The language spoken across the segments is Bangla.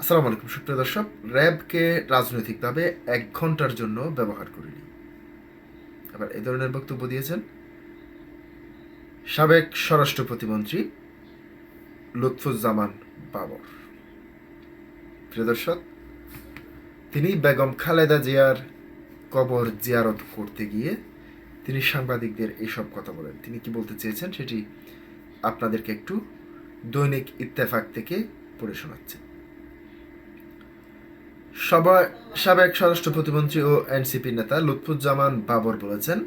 আসসালামু আলাইকুম সুপ্রিয় দর্শক। র্যাবকে রাজনৈতিকভাবে 1 ঘন্টার জন্য ব্যবহার করিনি। আবার এই ধরনের বক্তব্য দিয়েছেন সাবেক স্বরাষ্ট্র প্রতিমন্ত্রী লুৎফুজ্জামান বাবর। প্রিয় দর্শক, তিনি বেগম খালেদা জিয়ার কবর জিয়ারত করতে গিয়ে তিনি সাংবাদিকদের এইসব কথা বলেন। তিনি কি বলতে চেয়েছেন সেটি আপনাদেরকে একটু দৈনিক ইত্তেফাক থেকে পড়ে শোনাচ্ছেন। সাবেক স্বরাষ্ট্র প্রতিমন্ত্রী ও এনসিপি নেতা লুৎফুজ্জামান বাবর বলেছেন,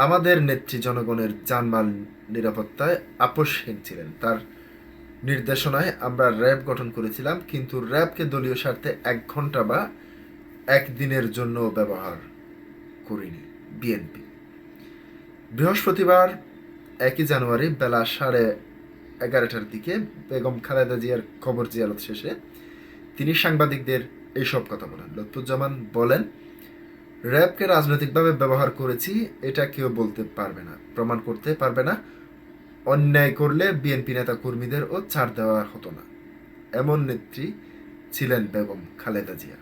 আমাদের নেত্রী জনগণের জানমাল নিরাপত্তায় আপোষহীন ছিলেন। তার নির্দেশনায় আমরা র্যাব গঠন করেছিলাম, কিন্তু র্যাবকে দলীয় স্বার্থে 1 ঘন্টা বা 1 দিনের জন্য ব্যবহার করিনি বিএনপি। বৃহস্পতিবার 1 জানুয়ারি বেলা 11:30টার দিকে বেগম খালেদা জিয়ার কবর জিয়ারত শেষে তিনি সাংবাদিকদের এইসব কথা বলেন। লুৎফুজ্জামান বলেন, র্যাবকে রাজনৈতিকভাবে ব্যবহার করেছি এটা কেউ বলতে পারবে না, প্রমাণ করতে পারবে না। অন্যায় করলে বিএনপি নেতা কর্মীদেরও ছাড় দেওয়া হতো না। এমন নেত্রী ছিলেন বেগম খালেদা জিয়া।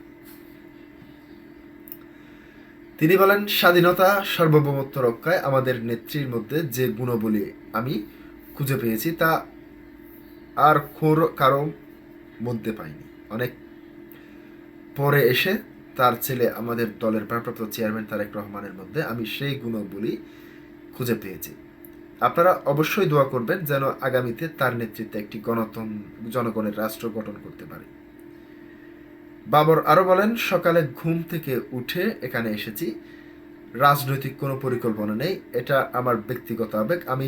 তিনি বলেন, স্বাধীনতা সার্বভৌমত্ব রক্ষায় আমাদের নেত্রীর মধ্যে যে গুণাবলী আমি খুঁজে পেয়েছি তা আর কারো মধ্যে পাইনি। অনেক পরে এসে তার ছেলে আমাদের দলের ভারপ্রাপ্ত চেয়ারম্যান তারেক রহমানের মধ্যে আমি সেই গুণাবলী খুঁজে পেয়েছি। আপনারা অবশ্যই দোয়া করবেন যেন আগামীতে তার নেতৃত্বে একটি জনগণের রাষ্ট্র গঠন করতে পারে। বাবর আরও বলেন, সকালে ঘুম থেকে উঠে এখানে এসেছি, রাজনৈতিক কোনো পরিকল্পনা নেই, এটা আমার ব্যক্তিগত আবেগ। আমি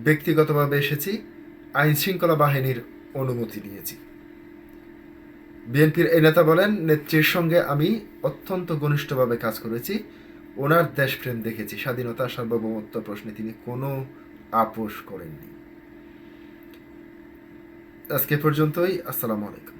ব্যক্তিগতভাবে এসেছি, আইন শৃঙ্খলা বাহিনীর অনুমতি নিয়েছি। বিএনপির এই নেতা বলেন, নেত্রীর সঙ্গে আমি অত্যন্ত ঘনিষ্ঠভাবে কাজ করেছি, ওনার দেশপ্রেম দেখেছি, স্বাধীনতা সার্বভৌমত্ব প্রশ্নে তিনি কোনো আপোষ করেননি। আজকে পর্যন্তই। আসসালামু আলাইকুম।